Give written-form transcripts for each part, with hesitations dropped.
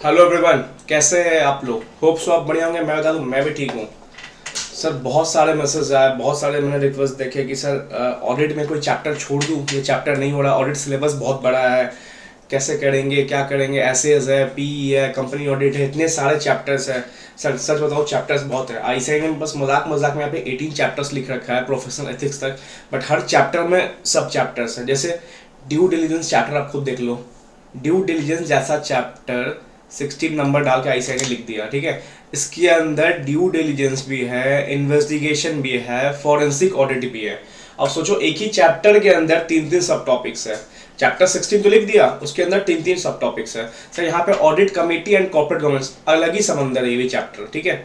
Hello everyone, कैसे हैं आप लोग? होप सो आप बढ़िया होंगे। मैं बता दूं, मैं भी ठीक हूँ। सर बहुत सारे मैसेज आए, बहुत सारे मैंने रिक्वेस्ट देखे कि सर ऑडिट में कोई चैप्टर छोड़ दूँ, ये चैप्टर नहीं हो रहा, ऑडिट सिलेबस बहुत बड़ा है, कैसे करेंगे, क्या करेंगे, एसेज है, पीई है, कंपनी ऑडिट है, इतने सारे चैप्टर्स है। सर सच बताओ, चैप्टर्स बहुत है। आईसीआई में बस मजाक मजाक में यहाँ पे 18 चैप्टर्स लिख रखा है प्रोफेशनल एथिक्स तक, बट हर चैप्टर में सब चैप्टर्स है। जैसे ड्यू डिलीजेंस चैप्टर आप खुद देख लो, ड्यू डिलीजेंस जैसा चैप्टर 16 नंबर डाल के आईसीआई ने लिख दिया, ठीक है। इसके अंदर ड्यू डिलीजेंस भी है, इन्वेस्टिगेशन भी है, फॉरेंसिक ऑडिट भी है। अब सोचो, एक ही चैप्टर के अंदर तीन तीन सब टॉपिक्स है। चैप्टर 16 तो लिख दिया, उसके अंदर तीन तीन सब टॉपिक्स है। सर यहाँ पे audit committee and corporate governance अलग ही समंदर है ये चैप्टर, ठीक है।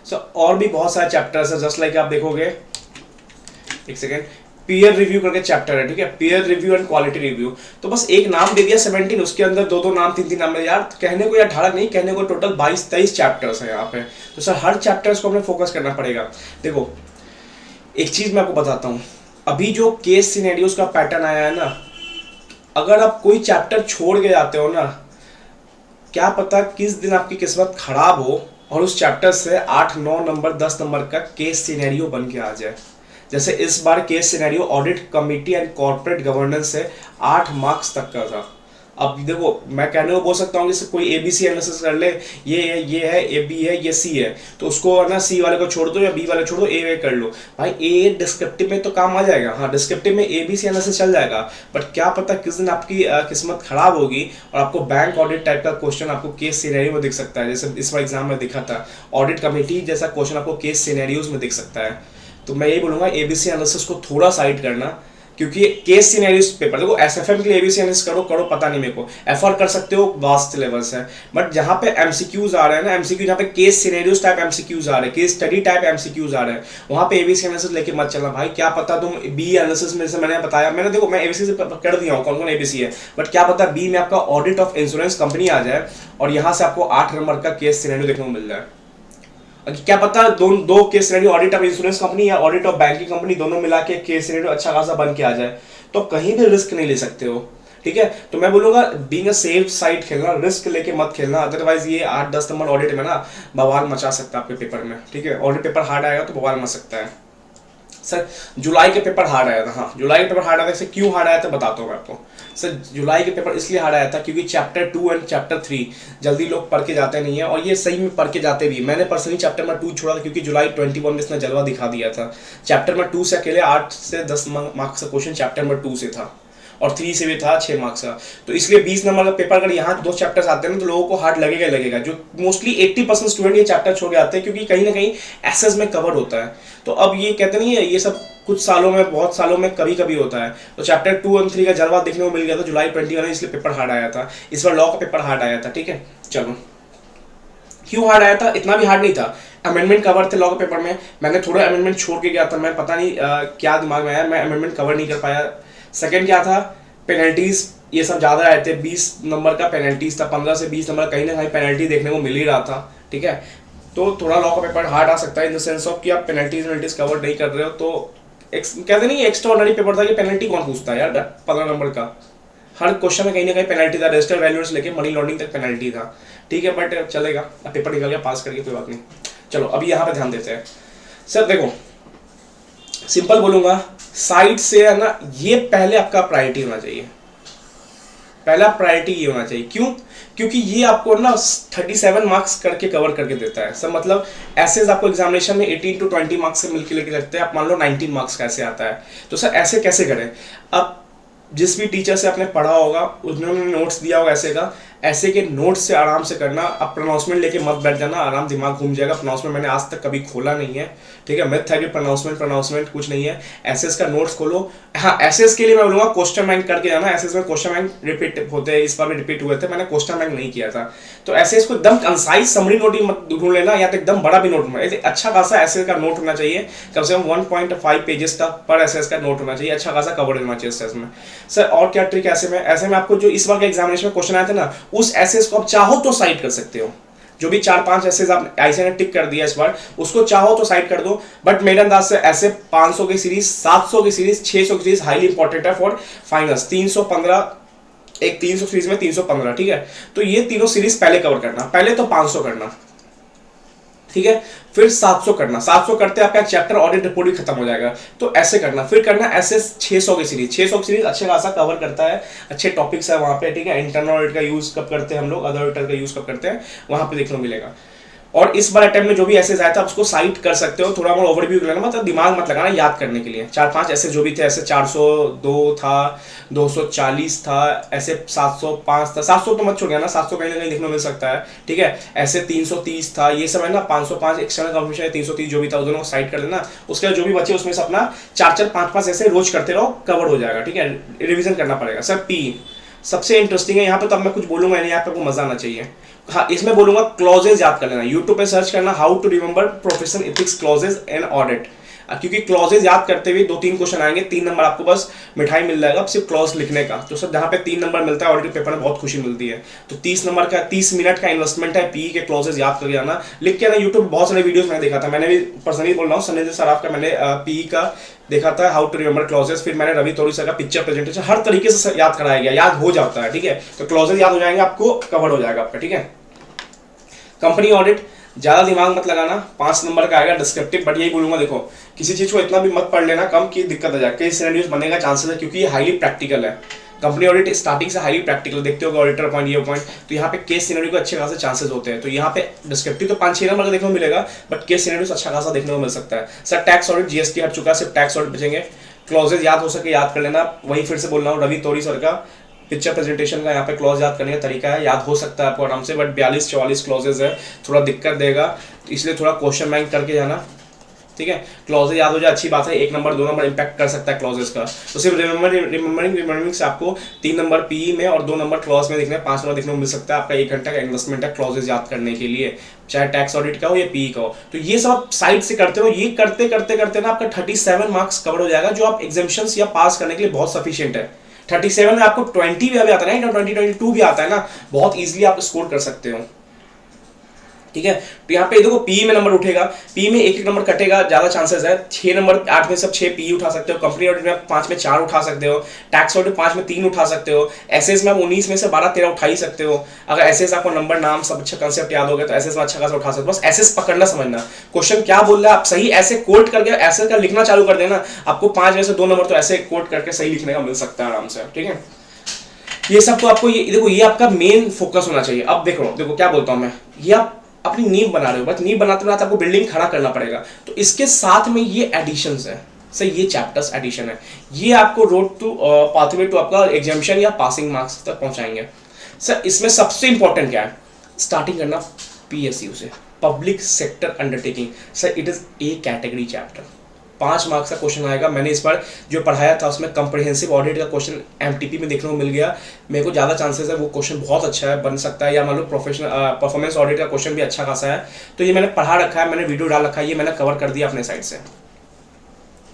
सर और भी बहुत सारे चैप्टर्स है, जस्ट लाइक आप देखोगे, एक सेकेंड, पीयर रिव्यू करके चैप्टर है, ठीक है, peer review and quality review. तो बस एक नाम दे दिया 17, उसके अंदर दो दो नाम, तीन तीन नाम है यार। कहने को या 18 नहीं, कहने को टोटल 22-23 चैप्टर्स है यहाँ पे। तो सर हर चैप्टर्स को हमें फोकस करना पड़ेगा। देखो, एक चीज मैं आपको बताता हूँ, अभी जो केस सिनेरियोस का पैटर्न आया है ना, अगर आप कोई चैप्टर छोड़ के जाते हो ना, क्या पता किस दिन आपकी किस्मत खराब हो और उस चैप्टर से 8, 9 नंबर, 10 नंबर का केस सिनेरियो बन के आ जाए। जैसे इस बार case scenario audit committee and corporate governance से 8 मार्क्स तक का था। अब देखो, मैं कहने को बोल सकता हूँ कि कोई एबीसी एनालिसिस कर ले, ये है, ए बी है, ये सी है, तो उसको ना सी वाले को छोड़ दो या बी वाले छोड़ दो, ए कर लो। भाई ए डिस्क्रिप्टिव में तो काम आ जाएगा, हाँ डिस्क्रिप्टिव में एबीसी एनालिसिस चल जाएगा, बट क्या पता किस दिन आपकी किस्मत खराब होगी और आपको बैंक ऑडिट टाइप का क्वेश्चन आपको केस सिनेरियो में दिख सकता है। जैसे इस बार एग्जाम में दिखा था, ऑडिट कमेटी जैसा क्वेश्चन आपको केस सिनेरियोज में दिख सकता है। तो मैं यही बोलूंगा, एबीसी एनालिसिस को थोड़ा साइड करना, क्योंकि केस सिनेरियोस पेपर देखो, एसएफएम के लिए एबीसी एनालिसिस करो पता नहीं मेरे को, एफआर कर सकते हो, वास्ट सिलेबस है। बट जहां पे एमसीक्यूज आ रहे हैं ना, एमसीक्यू जहां पे केस सिनेरियोस टाइप एमसीक्यूज आ रहे हैं, केस स्टडी टाइप एमसीक्यूज आ रहे हैं, वहां पे एबीसी एनालिसिस लेके मत चलना भाई। क्या पता तुम बी एनालिसिस में, जैसे मैंने बताया, मैंने देखो मैं एबीसी से कर दिया हूँ कौन कौन एबीसी है, बट क्या पता बी में आपका ऑडिट ऑफ इंश्योरेंस कंपनी आ जाए और यहां से आपको 8 नंबर का केस सिनेरियो देखने को मिल जाए। क्या पता दो case scenario, audit of insurance company या ऑडिट ऑफ बैंकिंग कंपनी, दोनों मिला के केस सिनेरियो अच्छा खासा बन के आ जाए, तो कहीं भी रिस्क नहीं ले सकते हो, ठीक है। तो मैं बोलूंगा, बीइंग अ सेफ साइड खेलना, रिस्क लेके मत खेलना, अदरवाइज ये 8-10 नंबर ऑडिट में ना बवाल मचा सकता है आपके पेपर में, ठीक है। ऑडिट पेपर हार्ड आएगा तो बवाल मच सकता है। सर जुलाई के पेपर हार्ड आया था, हाँ जुलाई के पेपर हार्ड आया था। क्यों हार्ड आया था बताता हूँ मैं आपको। सर जुलाई के पेपर इसलिए हार्ड आया था क्योंकि चैप्टर 2 एंड चैप्टर 3 जल्दी लोग पढ़ के जाते नहीं है, और ये सही में पढ़ के जाते भी। मैंने पर्सनली चैप्टर में 2 छोड़ा था क्योंकि जुलाई 21 में इसने जलवा दिखा दिया था। चैप्टर में 2 से अकेले 8 से 10 मार्क्स का क्वेश्चन चैप्टर में 2 से था, और 3 से भी था 6 मार्क्स का। तो इसलिए 20 नंबर का पेपर अगर यहाँ 2 चैप्टर्स आते हैं ना, तो लोगों को हार्ड लगेगा लगेगा। जो मोस्टली 80% स्टूडेंट ये चैप्टर छोड़ के आते हैं क्योंकि कहीं ना कहीं एसएस में कवर होता है। तो अब ये कहते नहीं है, ये सब कुछ सालों में, बहुत सालों में कभी कभी होता है। तो चैप्टर 2 और 3 का जलवा देखने को मिल गया था जुलाई 21 में, इसलिए पेपर हार्ड आया था। इस बार लॉ का पेपर हार्ड आया था, ठीक है। चलो, क्यों हार्ड आया था? इतना भी हार्ड नहीं था, अमेंडमेंट कवर थे लॉ के पेपर में। मैंने थोड़ा अमेंडमेंट छोड़ के गया था, मैं पता नहीं क्या दिमाग में आया, मैं अमेंडमेंट कवर नहीं कर पाया। सेकंड क्या था, पेनल्टीज ये सब ज़्यादा आए थे, 20 नंबर का पेनल्टीज था, 15 से 20 नंबर कहीं ना कहीं पेनल्टी देखने को मिल ही रहा था, ठीक है। तो थोड़ा लॉ का पेपर हार्ड आ सकता है इन द सेंस ऑफ कि आप पेनल्टीज कवर नहीं कर रहे हो। तो कहते नहीं एक्स्ट्रा ऑर्डिनरी पेपर था कि पेनल्टी कौन पूछता है यार 15 नंबर का। हर क्वेश्चन में कहीं ना कहीं पेनल्टी था, रजिस्टर्ड वैल्यू से लेकर मनी लॉन्ड्रिंग तक पेनल्टी था, ठीक है। बट चलेगा, अब पेपर निकल गया, पास करके कोई बात नहीं। चलो अभी यहाँ पे ध्यान देते हैं। सर देखो, सिंपल बोलूंगा, साइड से है ना, ये पहले आपका प्रायोरिटी होना चाहिए। पहला प्रायोरिटी ये होना चाहिए। क्यों? क्योंकि ये आपको ना 37 मार्क्स करके कवर करके देता है। सब मतलब ऐसे आपको एग्जामिनेशन में 18 to 20 मार्क्स से मिलकर लेके लगते हैं। आप मान लो 19 मार्क्स का ऐसे आता है, तो सर ऐसे कैसे करें? अब जिस भी टीचर से आपने पढ़ा होगा, उन्होंने नोट्स दिया होगा ऐसे का, ऐसे के नोट्स से आराम से करना। अब प्रोनाउंसमेंट लेके मत बैठ जाना, आराम दिमाग घूम जाएगा। प्रोनाउंसमेंट मैंने आज तक कभी खोला नहीं है, ठीक है। मिथ है कि प्रोनाउंसमेंट कुछ नहीं है। एसएस का नोट्स खोलो। हाँ, एसएस के लिए मैं बोलूँगा क्वेश्चन बैंक करके जाना। एसएस में क्वेश्चन बैंक रिपीट होते हैं, इस बार भी रिपीट हुए थे, मैंने क्वेश्चन बैंक नहीं किया था। तो एसएस को एकदम कंसाइज समरी नोट ही मत ढूंढ लेना, या तो एकदम बड़ा भी नोट होना, अच्छा खासा एसएस का नोट होना चाहिए। कम से कम 1.5 पेजेस का पर एसएस का नोट होना चाहिए, अच्छा खासा कवर होना चाहिए एसएस में। सर और क्या ट्रिक ऐसे में आपको जो इस बार के एग्जामिनेशन में क्वेश्चन आए थे ना, उस एसेस को आप चाहो तो साइड कर सकते हो। जो भी 4-5 एसेस आप आईसीआई ने टिक कर दिया इस बार, उसको चाहो तो साइड कर दो। बट मेरे अंदाज से ऐसे 500 की सीरीज, 700 की सीरीज, 600 की सीरीज हाईली इंपॉर्टेंट है फॉर फाइनल्स। 315 एक 300 सीरीज में 315, ठीक है। तो ये तीनों सीरीज पहले कवर करना, पहले तो 500 करना, ठीक है। फिर 700 करना, 700 करते आपका चैप्टर ऑडिट रिपोर्ट भी खत्म हो जाएगा। तो ऐसे करना, फिर करना ऐसे 600 की सीरीज। 600 की सीरीज अच्छे खासा कवर करता है, अच्छे टॉपिक्स है वहां पे, ठीक है। इंटरनल ऑडिट का यूज कब करते हैं हम लोग, अदर ऑडिटर का यूज कब करते हैं, वहां पे देखने को मिलेगा। और इस बार अटेम्प्ट में जो भी ऐसे आया था उसको साइट कर सकते हो, थोड़ा बहुत ओवरव्यू कर लेना, मतलब दिमाग मत लगाना याद करने के लिए। 4-5 ऐसे जो भी थे, ऐसे 402 था, 240 था, ऐसे 705 था। 700 तो मत छोड़ गया ना, 700 कहीं ना कहीं देखने को मिल सकता है, ठीक है। ऐसे 330 था, ये सब है ना। 505 एक्सटर्नल कंफर्मेशन है, 330 जो भी था उस दोनों को साइड कर लेना। उसके बाद जो भी बचे उसमें से अपना 4-4, 5-5 ऐसे रोज करते रहो, कवर हो जाएगा, ठीक है। रिविजन करना पड़ेगा। सर पी सबसे इंटरेस्टिंग है यहाँ पे, तो अब मैं कुछ बोलूंगा नहीं, आपको मजा आना चाहिए। हाँ, इसमें बोलूंगा क्लॉजेज याद कर लेना। यूट्यूब पे सर्च करना how to remember professional ethics clauses and audit, क्योंकि क्लॉजेज याद करते हुए 2-3 क्वेश्चन आएंगे, 3 नंबर आपको बस मिठाई मिल जाएगा सिर्फ क्लॉज लिखने का। तो सर जहाँ पे 3 नंबर मिलता है ऑडिट पेपर में बहुत खुशी मिलती है। तो 30 नंबर का 30 मिनट का इन्वेस्टमेंट है, पी के क्लॉजेज याद करके आना, लिख के आना। यूट्यूब बहुत सारे वीडियोस मैंने देखा था, मैंने भी पर्सनली बोल रहा हूँ, संजय सराफ का मैंने पी का देखा था, हाउ टू रिमेंबर क्लॉजेस। फिर मैंने रवि तोरी सर का पिक्चर प्रेजेंटेशन, हर तरीके से याद कराया गया, याद हो जाता है, ठीक है। तो क्लॉजेज याद हो जाएंगे, आपको कवर हो जाएगा आपका, ठीक है। कंपनी ऑडिट ज्यादा दिमाग मत लगाना, 5 नंबर का आएगा डिस्क्रिप्टिव। बट यही बोलूंगा, देखो किसी चीज को इतना भी मत पढ़ लेना कम की दिक्कत आ जाए, कई सिनेरियोस बनने का चांसेस है, क्योंकि ये हाईली प्रैक्टिकल है। कंपनी ऑडिट स्टार्टिंग से हाईली प्रैक्टिकल, देखते हो ऑडिटर पॉइंट, ये पॉइंट, तो यहाँ पे केस सिनेरियो को अच्छे खासे चांसेस होते हैं। तो यहाँ पे डिस्क्रिप्टिव तो 5-6 नंबर का देखने को मिलेगा, बट केस सिनेरियो अच्छा खासा देखने को मिल सकता है। सर टैक्स ऑडिट जीएसटी हट चुका है, सिर्फ टैक्स ऑडिट बचेंगे। क्लॉजेज याद हो सके याद कर लेना, वही फिर से बोल रहा हूँ, रवि तोरी सर का पिक्चर प्रेजेंटेशन का यहाँ पे क्लॉज याद करने का तरीका है, याद हो सकता है आपको आराम से। बट 42-44 क्लॉजेज है, थोड़ा दिक्कत देगा, तो इसलिए थोड़ा क्वेश्चन बैंक करके जाना, ठीक है। क्लॉजेज याद हो जाए अच्छी बात है, 1 नंबर 2 नंबर इंपैक्ट कर सकता है क्लॉजेज का। तो सिर्फ रिमेंबरिंग से आपको 3 नंबर पी में और 2 नंबर क्लॉज में दिखने, 5 नंबर देखने को मिल सकता है। आपका 1 घंटा का इन्वेस्टमेंट है क्लॉजेज याद करने के लिए, चाहे टैक्स ऑडिट का हो या पी का हो। तो ये सब आप साइड से करते हो, ये करते करते करते ना आपका 37 मार्क्स कवर हो जाएगा, जो आप एग्जामिशंस या पास करने के लिए बहुत सफिशिएंट है। 37 में आपको 20 भी अभी आता है ना, 20-22 भी आता है ना, बहुत इजीली आप स्कोर कर सकते हो, ठीक है। तो यहाँ पे देखो पी में नंबर उठेगा, पी में 1-1 नंबर कटेगा, ज्यादा चांसेस है। 6 नंबर 8 में सब 6 पी उठा सकते हो, कंपनी ऑडिट में 5 में 4 उठा सकते हो, टैक्स ऑडिट 5 में 3 उठा सकते हो, एसएस में आप 19 में से 12-13 उठा ही सकते हो। अगर एसएस आपको नंबर नाम सब अच्छा कंसेप्ट याद हो गया तो एसएस में अच्छा खासा उठा सकते हो। बस एसएस पकड़ना समझना, क्वेश्चन क्या बोल रहा है आप सही ऐसे कोट करके ऐसे का लिखना चालू कर देना, आपको 5 में से 2 नंबर तो ऐसे कोट करके सही लिखने का मिल सकता है आराम से, ठीक है। ये सब तो आपको ये देखो, ये आपका मेन फोकस होना चाहिए। अब देखो क्या बोलता हूं मैं, ये आप अपनी नींव बना रहे हो, बट नींव बनाते बनाते आपको बिल्डिंग खड़ा करना पड़ेगा। तो इसके साथ में ये एडिशंस है सर, ये चैप्टर्स एडिशन है, ये आपको रोड टू पाथवे टू आपका एग्जामिशन या पासिंग मार्क्स तक पहुंचाएंगे। सर इसमें सबसे इंपॉर्टेंट क्या है, स्टार्टिंग करना पीएसयू से, public sector undertaking. Sir it is A category chapter, 5 marks का क्वेश्चन आएगा। मैंने इस बार जो पढ़ाया था उसमें कंप्रिहेंसिव ऑडिट का क्वेश्चन एमटीपी में देखने को मिल गया, मेरे को ज़्यादा चांसेस है वो क्वेश्चन बहुत अच्छा है बन सकता है, या मान लो प्रोफेशनल परफॉर्मेंस ऑडिट का क्वेश्चन भी अच्छा खासा है। तो ये मैंने पढ़ा रखा है, मैंने वीडियो डाल रखा है, ये मैंने कवर कर दिया अपने साइड से,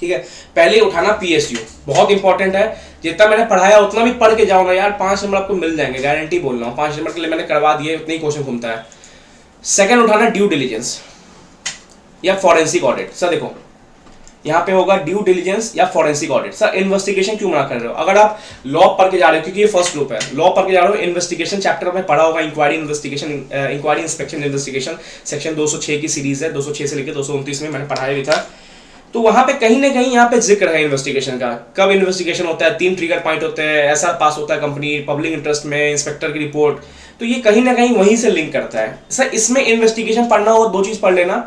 ठीक है। पहले उठाना पीएसयू बहुत इंपॉर्टेंट है, जितना मैंने पढ़ाया उतना भी पढ़ के जाओ ना यार, 5 नंबर आपको मिल जाएंगे, गारंटी बोल रहा हूँ। 5 नंबर के लिए मैंने करवा दिए, उतने ही क्वेश्चन घूमता है। सेकंड उठाना ड्यू डिलीजेंस या फॉरेंसिक ऑडिट। सर देखो यहाँ पे होगा ड्यू डिलीजेंस या फॉरेंसिक ऑडिट। सर इन्वेस्टिगेशन क्यों मना कर रहे हो, अगर आप लॉ पढ़ के जा रहे हो, क्योंकि ये फर्स्ट ग्रुप है, लॉ पढ़ के जा रहे हो, इन्वेस्टिगेशन चैप्टर में पढ़ा होगा, inquiry investigation, inquiry inspection investigation, section 206 की सीरीज है, 206 से लेकर 229 में मैंने पढ़ाया भी था। तो वहां पे कहीं ना कहीं यहाँ पे जिक्र है इन्वेस्टिगेशन का, कब इन्वेस्टिगेशन होता है, 3 ट्रिगर पॉइंट होते हैं, एसआर पास होता है कंपनी, पब्लिक इंटरेस्ट में, इंस्पेक्टर की रिपोर्ट, तो ये कहीं ना कहीं वहीं से लिंक करता है। सर इसमें इन्वेस्टिगेशन पढ़ना हो 2 चीज पढ़ लेना,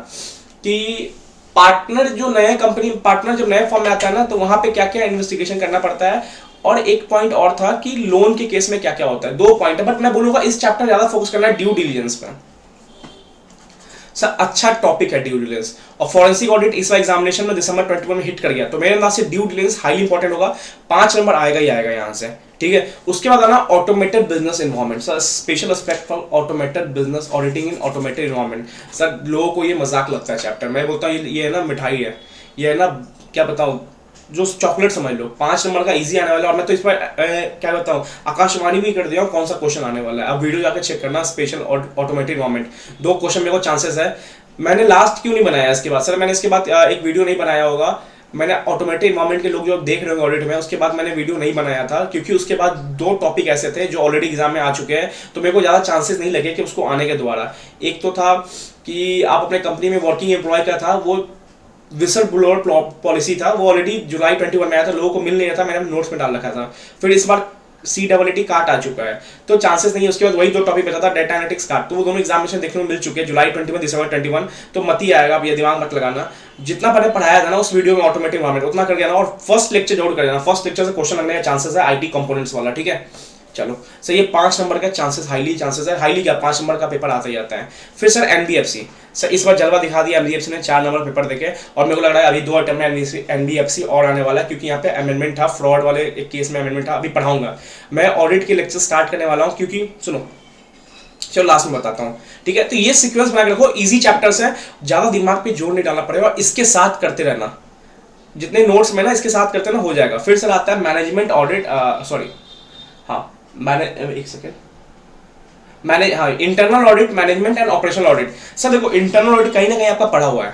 कि पार्टनर जो नए कंपनी पार्टनर जब नए फॉर्म में आता है ना, तो वहां पे क्या क्या इन्वेस्टिगेशन करना पड़ता है, और एक पॉइंट और था कि लोन के केस में क्या क्या होता है। 2 पॉइंट है, बट मैं बोलूंगा इस चैप्टर ज्यादा फोकस करना है ड्यू डिलीजेंस पे। सर अच्छा टॉपिक है ड्यू डिलीजेंस, और फॉरेंसिक ऑडिट इस बार एग्जामिनेशन में दिसंबर 21 में हिट कर गया, तो मेरे अंदाज से ड्यू डिलीजेंस हाईली इंपॉर्टेंट होगा, 5 नंबर आएगा ही आएगा यहाँ से, ठीक है। उसके बाद आना automated business environment. Sir special aspect for automated business auditing in automated environment. Sir लोगों को ये मजाक लगता है चैप्टर, मैं बोलता हूँ ये है ना मिठाई है, ये है ना क्या बताऊँ, जो चॉकलेट समझ लो। 5 नंबर का इजी आने वाला है, और मैं तो इस पर क्या बताऊँ, आकाशवाणी भी कर दिया हूँ कौन सा क्वेश्चन आने वाला है। अब वीडियो जाकर चेक करना, स्पेशल ऑटोमेटेड एनवायरनमेंट, 2 क्वेश्चन मेरे को चांसेस है। मैंने लास्ट क्यों नहीं बनाया इसके बाद, सर मैंने इसके बाद एक वीडियो नहीं बनाया होगा, मैंने ऑटोमेटिक इन्वायरमेंट के लोग जो देख रहे होंगे ऑडिट में, उसके बाद मैंने वीडियो नहीं बनाया था क्योंकि उसके बाद 2 टॉपिक ऐसे थे जो ऑलरेडी एग्जाम में आ चुके हैं, तो मेरे को ज़्यादा चांसेस नहीं लगे कि उसको आने के दोबारा। एक तो था कि आप अपने कंपनी में वर्किंग एम्प्लॉय का था, वो विसल ब्लोअर पॉलिसी था, वो ऑलरेडी जुलाई 21 में आया था, लोगों को मिल नहीं रहा था, मैंने नोट्स में डाल रखा था। फिर इस बार CWT काट आ चुका है, तो चांसेस नहीं है। उसके बाद वही 2 टॉपिक बचा था, डेटा एनालिटिक्स काट, तो वो दोनों एग्जामिनेशन देखने को मिल चुके हैं, जुलाई 21 दिसंबर 21, तो मत ही आएगा, अब ये दिमाग मत लगाना। जितना मैंने पढ़ाया था ना उस वीडियो में ऑटोमेटिक इन्वायरमेंट उतना कर गया ना, और फर्स्ट लेक्चर जरूर कर देना, फर्स्ट लेक्चर से क्वेश्चन लगने का चांसेस है IT कंपोनेंट्स वाला, ठीक है। चलो सर, ये 5 नंबर का चांसेस, हाईली चांसेस है, हाईली क्या 5 नंबर का पेपर आता ही आता है। फिर सर NBFC, सर इस बार जलवा दिखा दिया NBFC ने, 4 नंबर पेपर देके, और मेरे को लग रहा है अभी 2 अटेम्प्ट में NBFC और आने वाला है, क्योंकि यहाँ पे अमेंडमेंट था, फ्रॉड वाले एक केस में अमेंडमेंट था, अभी पढ़ाऊंगा मैं। ऑडिट के लेक्चर स्टार्ट करने वाला हूँ, क्योंकि सुनो, चलो लास्ट में बताता हूँ, ठीक है। तो ये सीक्वेंस बना के रखो, इजी चैप्टर्स है, ज्यादा दिमाग पे जोर नहीं डालना पड़ेगा, और इसके साथ करते रहना, जितने नोट्स में ना इसके साथ करते ना हो जाएगा। फिर सर आता है मैनेजमेंट ऑडिट, सॉरी हाँ मैंने एक सेकेंड, मैंने हाँ internal audit, management and operational audit. Sir देखो, इंटरनल ऑडिट कहीं ना कहीं आपका पढ़ा हुआ है,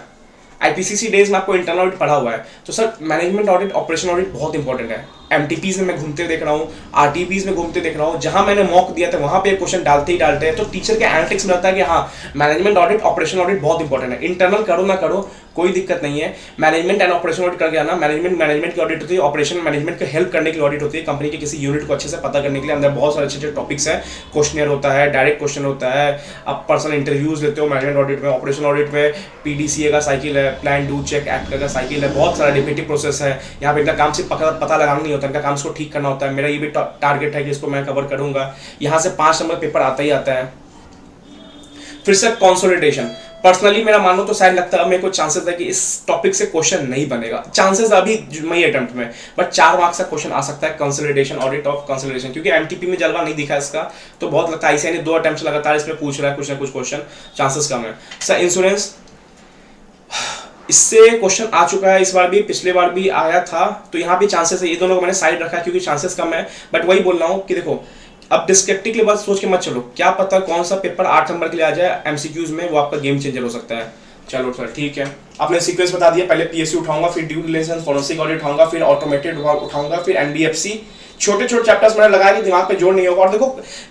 IPCC डेज में आपको इंटरनल ऑडिट पढ़ा हुआ है, तो sir management audit, operational audit बहुत इंपॉर्टेंट है। MTPs में मैं घूमते देख रहा हूँ, RTPs में घूमते देख रहा हूँ, जहां मैंने मॉक दिया था वहां पे क्वेश्चन डालते ही डालते हैं, तो टीचर के एनालिटिक्स में रहता है कि हाँ मैनेजमेंट ऑडिट, ऑपरेशनल ऑडिट बहुत इंपॉर्टेंट है। इंटरनल करो ना करो कोई दिक्कत नहीं है, मैनेजमेंट एंड ऑपरेशन ऑडिट कर गया ना, मैनेजमेंट की ऑडिट होती है, ऑपरेशन मैनेजमेंट को हेल्प करने के लिए ऑडिट होती है, कंपनी के किसी यूनिट को अच्छे से पता करने के लिए। अंदर बहुत सारे अच्छे अच्छे टॉपिक्स हैं, क्वेश्चनर होता है, डायरेक्ट क्वेश्चन होता है, आप पर्सनल इंटरव्यूज लेते हो मैनेजमेंट ऑडिट में। ऑपरेशन ऑडिट में PDCA का साइकिल है, प्लान डू चेक एक्ट का साइकिल है, बहुत सारा डिफिनेटिव प्रोसेस है। यहाँ पे इनका काम सिर्फ पता लगाना नहीं होता, इनका काम इसको ठीक करना होता है। मेरा ये भी टारगेट है कि इसको मैं कवर करूंगा। यहाँ से 5 नंबर पेपर आता ही आता है। फिर से कंसोलिडेशन, पर्सनली मेरा मानो तो शायद लगता है मेरे को चांसेस है कि इस टॉपिक से क्वेश्चन नहीं बनेगा, चांसेस अभी मई अटेम्प्ट में, बट 4 मार्क्स का क्वेश्चन आ सकता है कंसोलिडेशन, ऑडिट ऑफ कंसोलिडेशन, क्योंकि MTP में जलवा नहीं दिखा इसका, तो बहुत लगता है ICAI ने 2 अटेम्प्ट लगातार इसमें पूछ रहा है कुछ ना कुछ क्वेश्चन, चांसेस कम है। सर इंश्योरेंस, इससे क्वेश्चन आ चुका है, इस बार भी पिछले बार भी आया था, तो यहाँ भी चांसेस है। ये दोनों को मैंने साइड रखा क्योंकि चांसेस कम है, बट वही बोल रहा हूँ कि देखो अब डिस्क्रिप्टिव के बाद सोच के मत चलो, क्या पता कौन सा पेपर 8 नंबर के लिए आ जाए MCQs में, वो आपका गेम चेंजर हो सकता है। चलो सर ठीक है, आपने सीक्वेंस बता दिया, पहले PSU उठाऊंगा, फिर ड्यू डिलिजेंस फॉरेंसिक ऑडिट उठाऊंगा, फिर ऑटोमेटेड उठाऊंगा, फिर NBFC। छोटे छोटे चैप्टर्स मैंने लगाया कि दिमाग पे जोर नहीं होगा, और देखो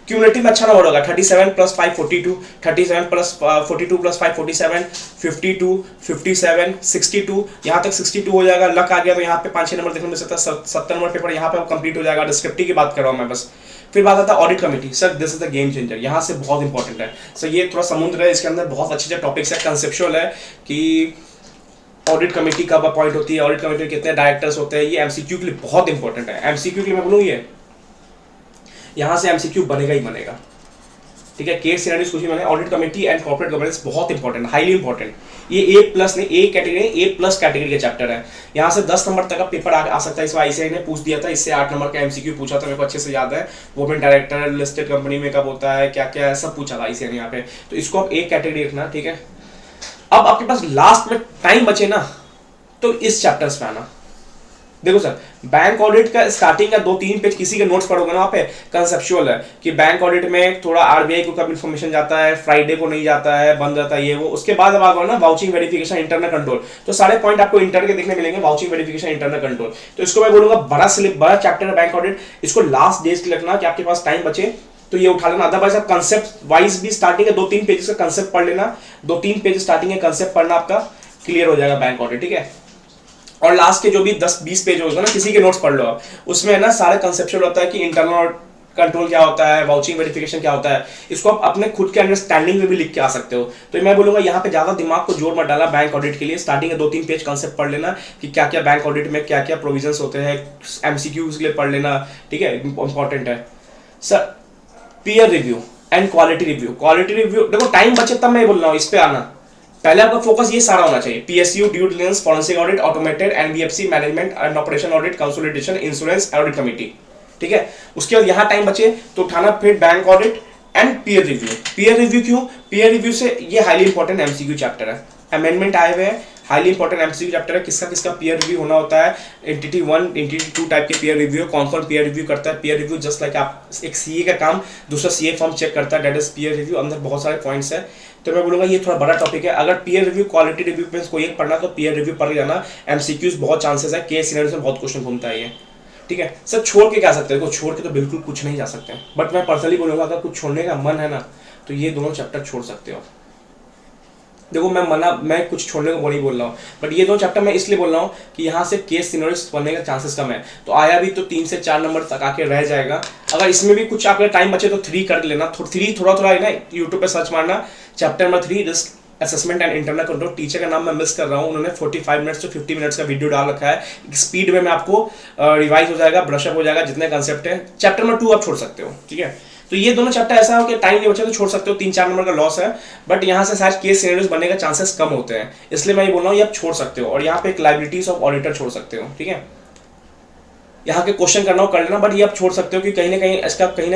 क्यूमुलेटिव में अच्छा नंबर होगा, 37 + 5 42, 37 + 42 + 5 47, 52 57 62, यहाँ तक 62 हो जाएगा। लक आ गया तो यहाँ पे 5-6 नंबर देखने में सकता है, 70 नंबर पेपर यहाँ पे कंप्लीट हो जाएगा। डिस्क्रिप्टिव की बात कर रहा हूँ मैं बस। फिर बात आता है audit committee, sir this is the game changer, यहाँ से बहुत इंपॉर्टेंट है सर। ये थोड़ा समुद्र है, इसके अंदर बहुत अच्छे अच्छे टॉपिक्स है, कंसेप्चुअल है कि ऑडिट कमेटी कब अपॉइंट होती है, ऑडिट कमेटी में कितने डायरेक्टर्स होते हैं, ये MCQ के लिए बहुत इंपॉर्टेंट है। MCQ के लिए मैं बोलूँ ये यहाँ से MCQ बनेगा ही बनेगा, ठीक है। केस सिनेरियोस कुछ भी बने, audit committee and corporate governance बहुत इंपॉर्टेंट, हाईली इंपॉर्टेंट। ये A+ नहीं, A कैटेगरी, A+ कैटेगरी के चैप्टर है। यहाँ से 10 नंबर तक का पेपर आ सकता है। इस बार ICAI ने पूछ दिया था, इससे 8 नंबर का MCQ पूछा था, मेरे को अच्छे से याद है। वुमेन डायरेक्टर लिस्टेड कंपनी में कब होता है, क्या क्या है, सब पूछा था ICAI ने यहाँ पे, तो इसको आप A कैटेगरी रखना, ठीक है। अब आपके पास लास्ट में टाइम बचे ना, तो इस चैप्टर्स पे आना। देखो सर, बैंक ऑडिट का स्टार्टिंग का 2-3 पेज किसी के नोट्स पढ़ोगे ना, वहाँ पे कंसेप्चुअल है कि बैंक ऑडिट में थोड़ा RBI को कब इन्फॉर्मेशन जाता है, फ्राइडे को नहीं जाता है, बंद जाता है, ये वो। उसके बाद अब आ गया ना वाउचिंग वेरिफिकेशन, इंटरनल कंट्रोल, तो सारे पॉइंट आपको इंटर के देखने मिलेंगे, वाउचिंग वेरिफिकेशन, इंटरनल कंट्रोल। तो इसको मैं बोलूंगा बड़ा चैप्टर है बैंक ऑडिट, इसको लास्ट डेज के रखना कि आपके पास टाइम बचे तो ये उठा लेना। अदरवाइज आप कंसेप्ट वाइज भी स्टार्टिंग है 2-3 पेज का कंसेप्ट पढ़ लेना, 2-3 पेज स्टार्टिंग है कंसेप्ट पढ़ना, आपका क्लियर हो जाएगा बैंक ऑडिट, ठीक है। और लास्ट के जो भी 10-20 पेज होगा ना, किसी के नोट्स पढ़ लो आप, उसमें ना सारे कंसेप्चुअल होता है कि इंटरनल कंट्रोल क्या होता है, वाउचिंग वेरिफिकेशन क्या होता है, इसको आप अपने खुद के अंडरस्टैंडिंग में भी लिख के आ सकते हो। तो मैं बोलूंगा यहाँ पे ज्यादा दिमाग को जोर मत डाला बैंक ऑडिट के लिए, स्टार्टिंग के 2-3 पेज कंसेप्ट पढ़ लेना कि क्या क्या बैंक ऑडिट में क्या क्या प्रोविजंस होते हैं, MCQs के लिए पढ़ लेना, ठीक है, इंपॉर्टेंट है। Sir peer review and quality review, quality review देखो टाइम बचे तब मैं बोल रहा हूँ इस पे आना, पहले आपका फोकस ये सारा होना चाहिए, PSU, due diligence, forensic audit, automated, NBFC, management and operation audit, consolidation, insurance, audit committee, ठीक है। उसके बाद यहाँ टाइम बचे तो उठाना फिर bank audit and peer review. Peer review क्यों? पीयर रिव्यू से ये हाईली इंपॉर्टेंट MCQ चैप्टर है, अमेंडमेंट आए हुए हैं, हाईली इंपॉर्टेंट एमसीक्यू चैप्टर है। किसका किसका पीयर रिव्यू होना होता है, एंटिटी 1 एंटिटी 2 टाइप के पीयर रिव्यू है। कौन कौन पीयर रिव्यू करता है, पीयर रिव्यू जस्ट लाइक आप एक सीए का काम दूसरा सीए फॉर्म चेक करता है, दैट इज पीयर रिव्यू। अंदर बहुत सारे पॉइंट्स है, तो मैं बोलूँगा ये थोड़ा बड़ा टॉपिक है। अगर पीयर रिव्यू क्वालिटी रिव्यू पे कोई एक पढ़ना तो पीयर रिव्यू पढ़ जाना। एमसीक्यूज बहुत चांसेस है, केस सिनेरियोस में बहुत क्वेश्चन घूमता है ये, ठीक है। सर छोड़ के क्या सकते हैं, छोड़ के तो बिल्कुल कुछ नहीं जा सकते हैं, बट मैं पर्सनली बोलूँगा अगर कुछ छोड़ने का मन है ना तो ये दोनों चैप्टर छोड़ सकते हो। देखो मैं कुछ छोड़ने को नहीं बोल रहा हूँ, बट ये दो चैप्टर मैं इसलिए बोल रहा हूँ कि यहाँ से केस सिनेरियोस बनने का चांसेस कम है, तो आया भी तो 3 से 4 नंबर तक आके रह जाएगा। अगर इसमें भी कुछ आपका टाइम बचे तो 3 कर लेना, 3 थोड़ा थोड़ा है ना, यूट्यूब पे सर्च मारना chapter number 3 risk assessment and internal control. Teacher का नाम मैं मिस कर रहा हूँ, उन्होंने 45 मिनट्स से 50 मिनट्स का वीडियो डाल रखा है। स्पीड में आपको रिवाइज हो जाएगा, ब्रशअप हो जाएगा, जितने कंसेप्ट है। चैप्टर नंबर 2 आप छोड़ सकते हो, ठीक है। तो ये दोनों चैप्टर ऐसा हो कि टाइम नहीं बचा तो छोड़ सकते हो, 3-4 नंबर का लॉस है, बट यहाँ से शायद केस सिनेरियोस बनने का चांसेस कम होते हैं, इसलिए मैं ये बोल रहा हूँ ये आप छोड़ सकते हो। और यहाँ पे एक लाइबिलिटीज ऑफ ऑडिटर छोड़ सकते हो, ठीक है। यहाँ के क्वेश्चन करना हो कर लेना, बट ये आप छोड़ सकते हो कि कहीं ना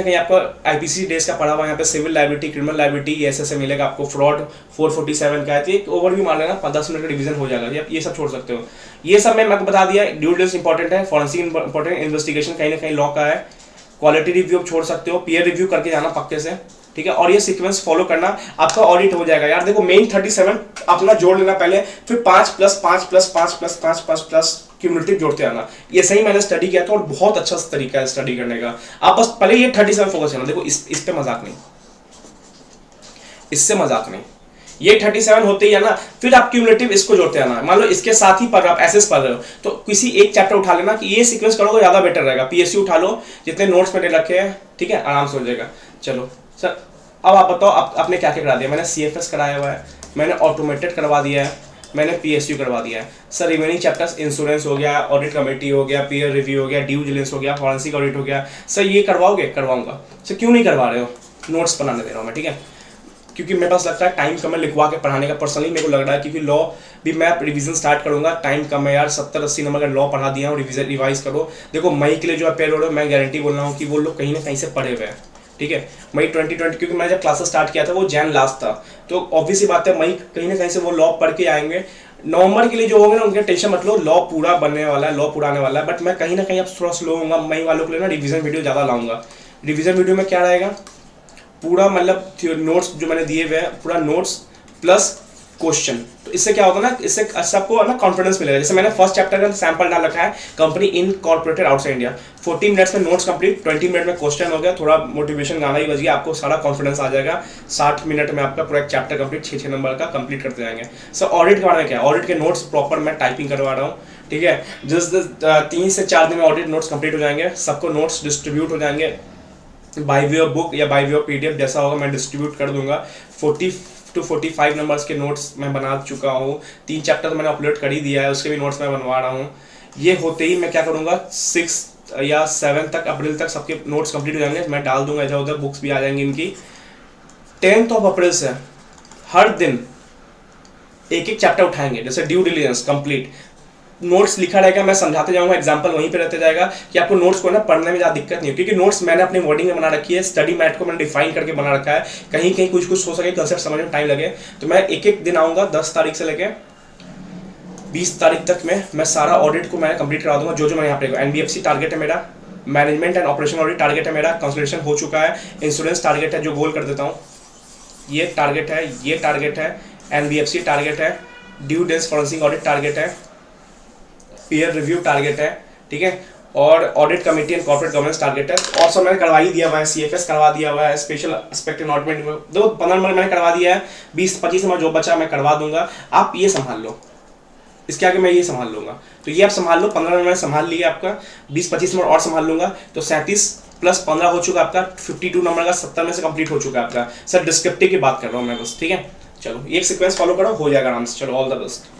कहीं आपका आईपीसी डेज का पढ़ा हुआ यहाँ पे सिविल लाइबिलिटी, क्रिमिनल लाइबिलिटी, ये ऐसे मिलेगा आपको। फ्रॉड 447 का है, तो एक ओवरव्यू मार लेना, 10 मिनट का डिवीजन हो जाएगा। ये सब छोड़ सकते हो। ये सब मैं बता दिया। ड्यू डिलिजेंस इंपॉर्टेंट है, फॉरेंसिक इंपॉर्टेंट, इन्वेस्टिगेशन कहीं ना कहीं लॉ का है, क्वालिटी रिव्यू छोड़ सकते हो, पीयर रिव्यू करके जाना पक्के से, ठीक है। और ये सीक्वेंस फॉलो करना, आपका ऑडिट हो जाएगा यार। देखो मेन 37 अपना जोड़ लेना पहले, फिर 5 + 5 + 5 + 5 + क्यूमुलेटिव जोड़ते आना। ये सही मैंने स्टडी किया था और बहुत अच्छा तरीका है स्टडी करने का। आप बस पहले ये 37 फोकस करना। देखो इस पे मजाक नहीं, इससे मजाक नहीं। ये 37 होते ही है ना, फिर आप क्यूमुलेटिव इसको जोड़ते आना। मान लो इसके साथ ही पढ़ रहे हो, आप एसएस पढ़ रहे हो, तो किसी एक चैप्टर उठा लेना कि ये सीक्वेंस करोगे ज्यादा बेटर रहेगा। पीएसयू उठा लो, जितने नोट्स मैंने रखे हैं, ठीक है, आराम से हो जाएगा। चलो सर अब आप बताओ आपने क्या क्या करा दिया। मैंने सीएफएस कराया हुआ है, मैंने ऑटोमेटेड करवा दिया है, मैंने पीएसयू करवा दिया है। सर रिमेनिंग चैप्टर्स इंश्योरेंस हो गया, ऑडिट कमेटी हो गया, पीयर रिव्यू हो गया, ड्यू डिलिजेंस हो गया, फॉरेंसिक ऑडिट हो गया। सर ये करवाओगे? करवाऊंगा। सर क्यों नहीं करवा रहे हो? नोट्स बनाने दे रहा हूँ मैं, ठीक है, क्योंकि मेरे पास लगता है टाइम कम है लिखवा के पढ़ाने का। पर्सनली मेरे को लग रहा है क्योंकि लॉ भी मैं रिवीजन स्टार्ट करूंगा, टाइम कम है यार। 70-80 नंबर का लॉ पढ़ा दिया हूँ, रिवाइज करो। देखो मई के लिए जो अपेयर हो रहे हो, मैं गारंटी बोल रहा हूँ कि वो लोग कहीं ना कहीं से पढ़े हुए हैं, ठीक है। मई 2020, क्योंकि मैंने जब क्लासेस स्टार्ट किया था वो जैन लास्ट था, तो ऑब्वियसली बात है मई कहीं ना कहीं से वो लॉ पढ़ के आएंगे। नवंबर के लिए जो होंगे ना उनके टेंशन मत लो, लॉ पूरा बनने वाला है, लॉ पूरा आने वाला है। बट मैं कहीं ना कहीं अब थोड़ा स्लो होऊंगा। मई वालों के लिए ना रिवीजन वीडियो ज़्यादा लाऊंगा। रिवीजन वीडियो में क्या रहेगा, पूरा मतलब नोट्स जो मैंने दिए हुए हैं, पूरा नोट्स प्लस क्वेश्चन। तो इससे क्या होगा ना, इससे सबको ना कॉन्फिडेंस मिलेगा। जैसे मैंने फर्स्ट चैप्टर का सैंपल डाल रखा है, company incorporated outside India. 40 minutes में नोट्स कंप्लीट, 20 मिनट में क्वेश्चन हो गया, थोड़ा मोटिवेशन गाना ही बज गया, आपको सारा कॉन्फिडेंस आ जाएगा। 60 मिनट में आपका पूरा एक चैप्टर कंप्लीट 6-6 नंबर का कंप्लीट करते जाएंगे। सर ऑडिट के बारे में क्या है, ऑडिट के नोट्स प्रॉपर मैं टाइपिंग करवा रहा हूँ, ठीक है। जिस 3 से 4 दिन में ऑडिट नोट्स कंप्लीट हो जाएंगे, सबको नोट्स डिस्ट्रीब्यूट हो जाएंगे बाय वे ऑफ बुक या बाय वे ऑफ पीडीएफ, जैसा होगा मैं डिस्ट्रीब्यूट कर दूंगा। 40 to 45 नंबर्स के नोट्स मैं बना चुका हूँ। 3 चैप्टर मैंने अपलोड कर ही दिया है, उसके भी नोट्स मैं बनवा रहा हूँ। ये होते ही मैं क्या करूँगा, 6 या 7 तक अप्रैल तक सबके नोट्स कंप्लीट हो जाएंगे। मैं डाल दूंगा इधर उधर, बुक्स भी आ जाएंगी इनकी। 10th of अप्रैल से हर दिन एक एक चैप्टर उठाएंगे। जैसे ड्यू डिलिजेंस कंप्लीट, नोट्स लिखा रहेगा, मैं समझाते जाऊंगा, एग्जांपल वहीं पे रहते जाएगा कि आपको नोट्स को ना पढ़ने में ज़्यादा दिक्कत नहीं हो, क्योंकि नोट्स मैंने अपनी वर्डिंग में बना रखी है। स्टडी मैट को मैंने डिफाइन करके बना रखा है। कहीं कहीं कुछ कुछ हो सके, कंसेप्ट समझने में टाइम लगे, तो मैं एक एक दिन आऊँगा। 10 तारीख से लेके 20 तारीख तक में मैं सारा ऑडिट को मैं कंप्लीट करा दूंगा। जो जो मैं यहाँ पे एनबीएफसी टारगेट है मेरा, management and operation audit target है मेरा, कंसल्टेशन हो चुका है, इंश्योरेंस टारगेट है जो गोल कर देता हूँ, ये टारगेट है, ये टारगेट है, एनबीएफसी टारगेट है, due diligence forensic audit target है, पीयर रिव्यू टारगेट है, ठीक है, और audit committee and corporate governance target है। और सब मैंने करवा ही दिया हुआ है। सीएफएस करवा दिया हुआ है, स्पेशल एस्पेक्ट नॉटमेंट में 15 नंबर मैंने करवा दिया है। 20-25 नंबर जो बचा मैं करवा दूंगा। आप ये संभाल लो, इसके आगे मैं ये संभाल लूंगा। तो ये आप संभाल लो, 15 नंबर मैंने संभाल लिया आपका, 20-25 नंबर और संभाल लूंगा, तो 37 + 15 हो चुका आपका। 52 नंबर का 70 में से कंप्लीट हो चुका है आपका। सर डिस्क्रिप्टिव की बात कर रहा हूँ मैं बस, ठीक है। चलो एक सीक्वेंस फॉलो करो, हो जाएगा आराम से। चलो ऑल द बेस्ट।